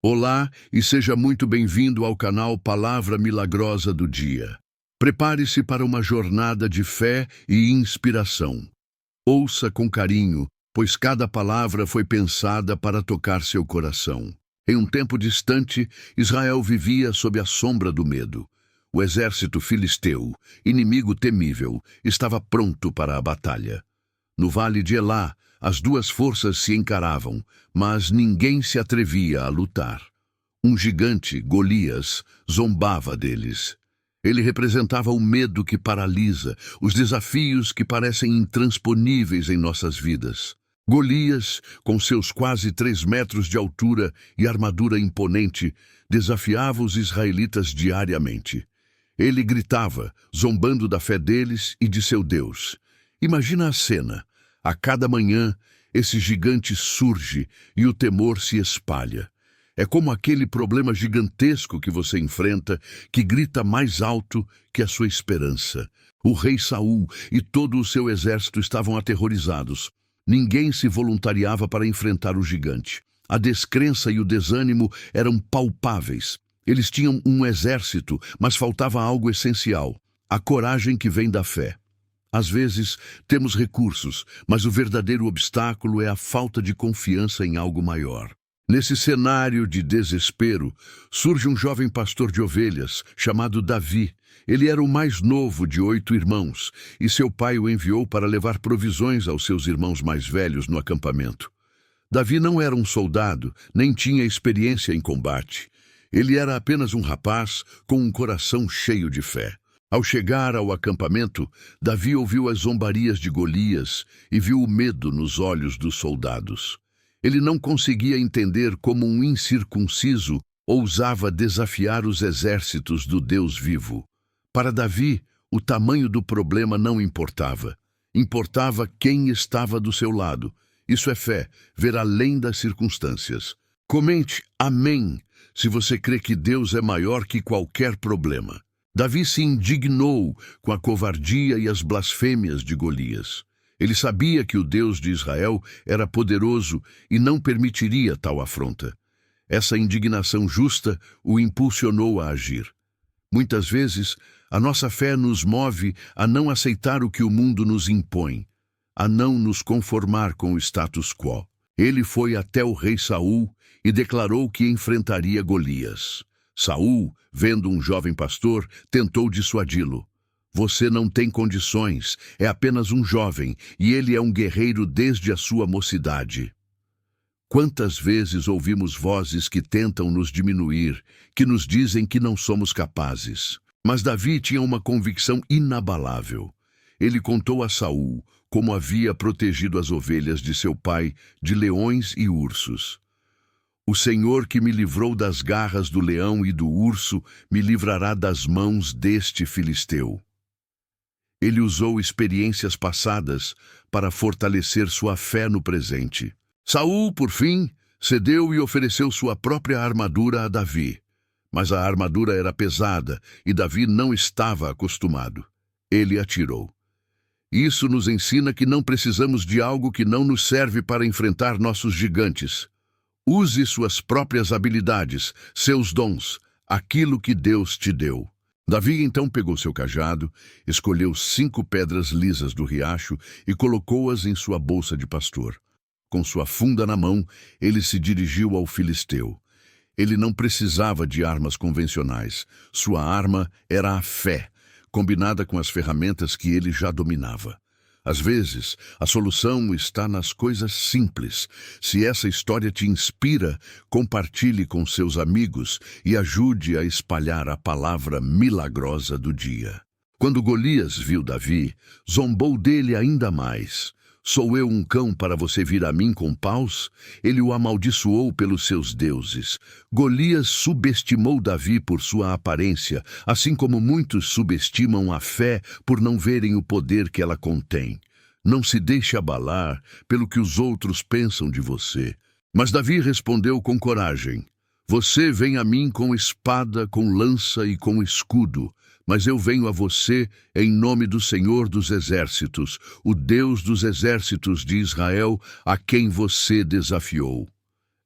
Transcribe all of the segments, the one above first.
Olá e seja muito bem-vindo ao canal Palavra Milagrosa do Dia. Prepare-se para uma jornada de fé e inspiração. Ouça com carinho, pois cada palavra foi pensada para tocar seu coração. Em um tempo distante, Israel vivia sob a sombra do medo. O exército filisteu, inimigo temível, estava pronto para a batalha. No vale de Elá, as duas forças se encaravam, mas ninguém se atrevia a lutar. Um gigante, Golias, zombava deles. Ele representava o medo que paralisa, os desafios que parecem intransponíveis em nossas vidas. Golias, com seus quase 3 metros de altura e armadura imponente, desafiava os israelitas diariamente. Ele gritava, zombando da fé deles e de seu Deus. Imagina a cena. A cada manhã, esse gigante surge e o temor se espalha. É como aquele problema gigantesco que você enfrenta, que grita mais alto que a sua esperança. O rei Saul e todo o seu exército estavam aterrorizados. Ninguém se voluntariava para enfrentar o gigante. A descrença e o desânimo eram palpáveis. Eles tinham um exército, mas faltava algo essencial: a coragem que vem da fé. Às vezes, temos recursos, mas o verdadeiro obstáculo é a falta de confiança em algo maior. Nesse cenário de desespero, surge um jovem pastor de ovelhas, chamado Davi. Ele era o mais novo de 8 irmãos, e seu pai o enviou para levar provisões aos seus irmãos mais velhos no acampamento. Davi não era um soldado, nem tinha experiência em combate. Ele era apenas um rapaz com um coração cheio de fé. Ao chegar ao acampamento, Davi ouviu as zombarias de Golias e viu o medo nos olhos dos soldados. Ele não conseguia entender como um incircunciso ousava desafiar os exércitos do Deus vivo. Para Davi, o tamanho do problema não importava. Importava quem estava do seu lado. Isso é fé, ver além das circunstâncias. Comente amém se você crê que Deus é maior que qualquer problema. Davi se indignou com a covardia e as blasfêmias de Golias. Ele sabia que o Deus de Israel era poderoso e não permitiria tal afronta. Essa indignação justa o impulsionou a agir. Muitas vezes, a nossa fé nos move a não aceitar o que o mundo nos impõe, a não nos conformar com o status quo. Ele foi até o rei Saul e declarou que enfrentaria Golias. Saul, vendo um jovem pastor, tentou dissuadi-lo. Você não tem condições, é apenas um jovem, e ele é um guerreiro desde a sua mocidade. Quantas vezes ouvimos vozes que tentam nos diminuir, que nos dizem que não somos capazes? Mas Davi tinha uma convicção inabalável. Ele contou a Saul como havia protegido as ovelhas de seu pai de leões e ursos. O Senhor que me livrou das garras do leão e do urso me livrará das mãos deste filisteu. Ele usou experiências passadas para fortalecer sua fé no presente. Saul, por fim, cedeu e ofereceu sua própria armadura a Davi. Mas a armadura era pesada e Davi não estava acostumado. Ele atirou. Isso nos ensina que não precisamos de algo que não nos serve para enfrentar nossos gigantes. Use suas próprias habilidades, seus dons, aquilo que Deus te deu. Davi então pegou seu cajado, escolheu 5 pedras lisas do riacho e colocou-as em sua bolsa de pastor. Com sua funda na mão, ele se dirigiu ao filisteu. Ele não precisava de armas convencionais. Sua arma era a fé, combinada com as ferramentas que ele já dominava. Às vezes, a solução está nas coisas simples. Se essa história te inspira, compartilhe com seus amigos e ajude a espalhar a palavra milagrosa do dia. Quando Golias viu Davi, zombou dele ainda mais. Sou eu um cão para você vir a mim com paus? Ele o amaldiçoou pelos seus deuses. Golias subestimou Davi por sua aparência, assim como muitos subestimam a fé por não verem o poder que ela contém. Não se deixe abalar pelo que os outros pensam de você. Mas Davi respondeu com coragem: Você vem a mim com espada, com lança e com escudo, mas eu venho a você em nome do Senhor dos Exércitos, o Deus dos Exércitos de Israel, a quem você desafiou.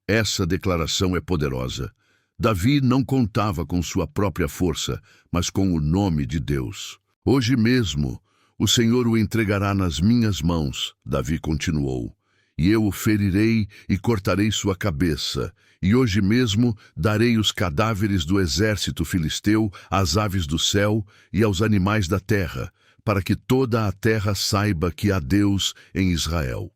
Essa declaração é poderosa. Davi não contava com sua própria força, mas com o nome de Deus. Hoje mesmo, o Senhor o entregará nas minhas mãos, Davi continuou, e eu o ferirei e cortarei sua cabeça, e hoje mesmo darei os cadáveres do exército filisteu às aves do céu e aos animais da terra, para que toda a terra saiba que há Deus em Israel.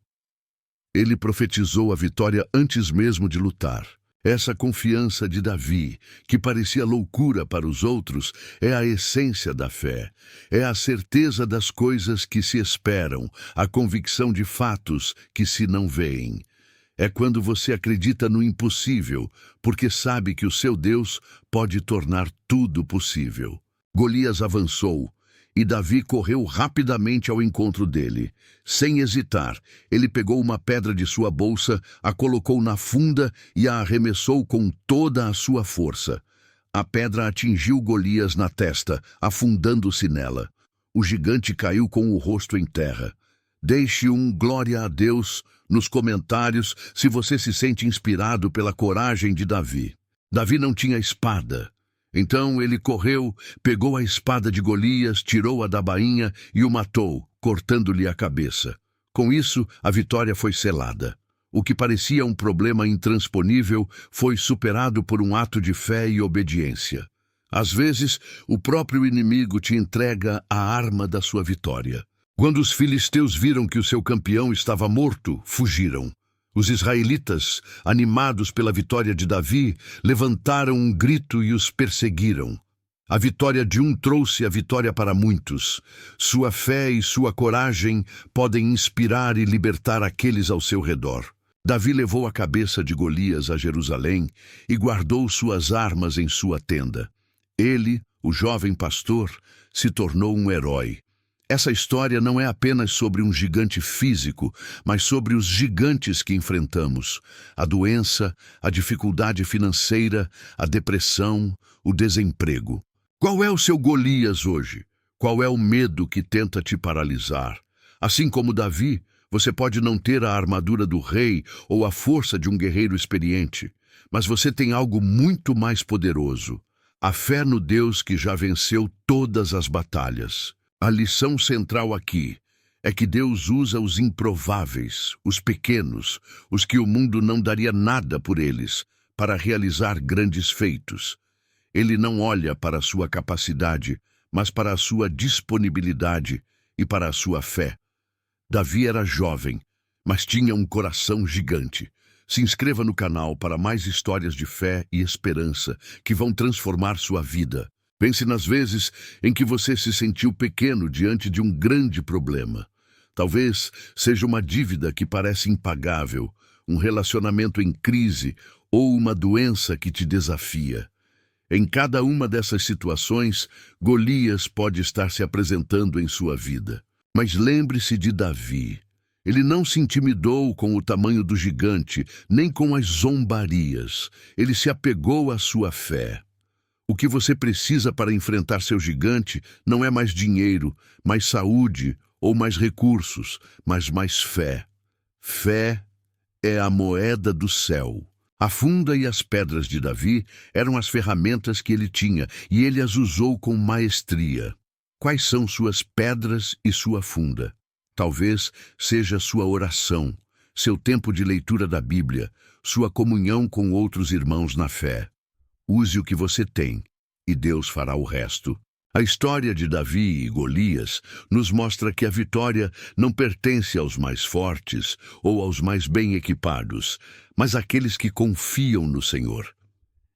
Ele profetizou a vitória antes mesmo de lutar. Essa confiança de Davi, que parecia loucura para os outros, é a essência da fé. É a certeza das coisas que se esperam, a convicção de fatos que se não veem. É quando você acredita no impossível, porque sabe que o seu Deus pode tornar tudo possível. Golias avançou, e Davi correu rapidamente ao encontro dele. Sem hesitar, ele pegou uma pedra de sua bolsa, a colocou na funda e a arremessou com toda a sua força. A pedra atingiu Golias na testa, afundando-se nela. O gigante caiu com o rosto em terra. Deixe um glória a Deus nos comentários se você se sente inspirado pela coragem de Davi. Davi não tinha espada. Então ele correu, pegou a espada de Golias, tirou-a da bainha e o matou, cortando-lhe a cabeça. Com isso, a vitória foi selada. O que parecia um problema intransponível foi superado por um ato de fé e obediência. Às vezes, o próprio inimigo te entrega a arma da sua vitória. Quando os filisteus viram que o seu campeão estava morto, fugiram. Os israelitas, animados pela vitória de Davi, levantaram um grito e os perseguiram. A vitória de um trouxe a vitória para muitos. Sua fé e sua coragem podem inspirar e libertar aqueles ao seu redor. Davi levou a cabeça de Golias a Jerusalém e guardou suas armas em sua tenda. Ele, o jovem pastor, se tornou um herói. Essa história não é apenas sobre um gigante físico, mas sobre os gigantes que enfrentamos. A doença, a dificuldade financeira, a depressão, o desemprego. Qual é o seu Golias hoje? Qual é o medo que tenta te paralisar? Assim como Davi, você pode não ter a armadura do rei ou a força de um guerreiro experiente, mas você tem algo muito mais poderoso: a fé no Deus que já venceu todas as batalhas. A lição central aqui é que Deus usa os improváveis, os pequenos, os que o mundo não daria nada por eles, para realizar grandes feitos. Ele não olha para a sua capacidade, mas para a sua disponibilidade e para a sua fé. Davi era jovem, mas tinha um coração gigante. Se inscreva no canal para mais histórias de fé e esperança que vão transformar sua vida. Pense nas vezes em que você se sentiu pequeno diante de um grande problema. Talvez seja uma dívida que parece impagável, um relacionamento em crise ou uma doença que te desafia. Em cada uma dessas situações, Golias pode estar se apresentando em sua vida. Mas lembre-se de Davi. Ele não se intimidou com o tamanho do gigante, nem com as zombarias. Ele se apegou à sua fé. O que você precisa para enfrentar seu gigante não é mais dinheiro, mais saúde ou mais recursos, mas mais fé. Fé é a moeda do céu. A funda e as pedras de Davi eram as ferramentas que ele tinha, e ele as usou com maestria. Quais são suas pedras e sua funda? Talvez seja sua oração, seu tempo de leitura da Bíblia, sua comunhão com outros irmãos na fé. Use o que você tem, e Deus fará o resto. A história de Davi e Golias nos mostra que a vitória não pertence aos mais fortes ou aos mais bem equipados, mas àqueles que confiam no Senhor.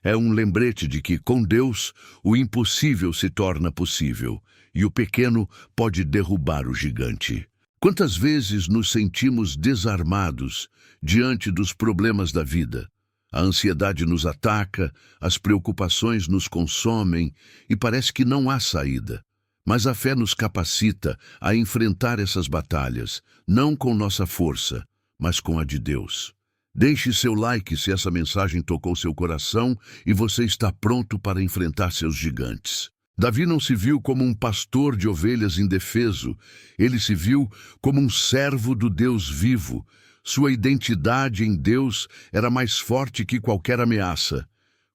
É um lembrete de que, com Deus, o impossível se torna possível, e o pequeno pode derrubar o gigante. Quantas vezes nos sentimos desarmados diante dos problemas da vida? A ansiedade nos ataca, as preocupações nos consomem e parece que não há saída. Mas a fé nos capacita a enfrentar essas batalhas, não com nossa força, mas com a de Deus. Deixe seu like se essa mensagem tocou seu coração e você está pronto para enfrentar seus gigantes. Davi não se viu como um pastor de ovelhas indefeso, ele se viu como um servo do Deus vivo. Sua identidade em Deus era mais forte que qualquer ameaça.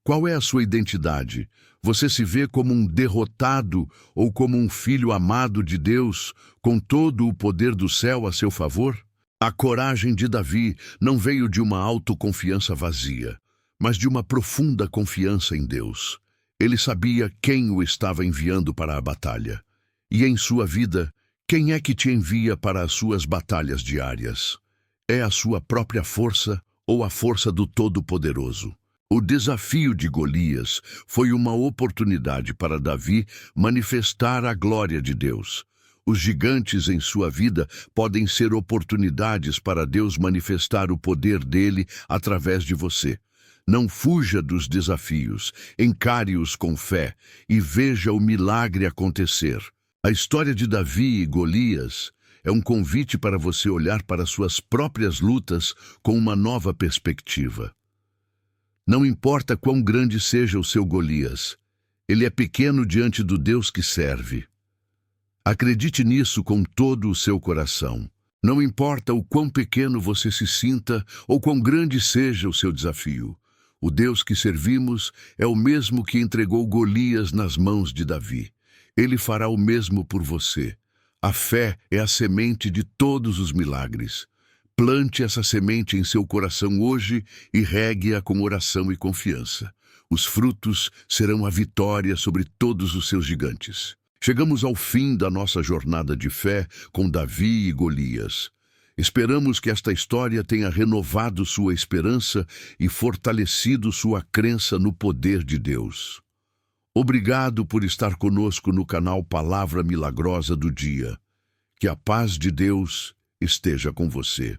Qual é a sua identidade? Você se vê como um derrotado ou como um filho amado de Deus, com todo o poder do céu a seu favor? A coragem de Davi não veio de uma autoconfiança vazia, mas de uma profunda confiança em Deus. Ele sabia quem o estava enviando para a batalha. E em sua vida, quem é que te envia para as suas batalhas diárias? É a sua própria força ou a força do Todo-Poderoso? O desafio de Golias foi uma oportunidade para Davi manifestar a glória de Deus. Os gigantes em sua vida podem ser oportunidades para Deus manifestar o poder dele através de você. Não fuja dos desafios, encare-os com fé e veja o milagre acontecer. A história de Davi e Golias é um convite para você olhar para suas próprias lutas com uma nova perspectiva. Não importa quão grande seja o seu Golias, ele é pequeno diante do Deus que serve. Acredite nisso com todo o seu coração. Não importa o quão pequeno você se sinta ou quão grande seja o seu desafio. O Deus que servimos é o mesmo que entregou Golias nas mãos de Davi. Ele fará o mesmo por você. A fé é a semente de todos os milagres. Plante essa semente em seu coração hoje e regue-a com oração e confiança. Os frutos serão a vitória sobre todos os seus gigantes. Chegamos ao fim da nossa jornada de fé com Davi e Golias. Esperamos que esta história tenha renovado sua esperança e fortalecido sua crença no poder de Deus. Obrigado por estar conosco no canal Palavra Milagrosa do Dia. Que a paz de Deus esteja com você.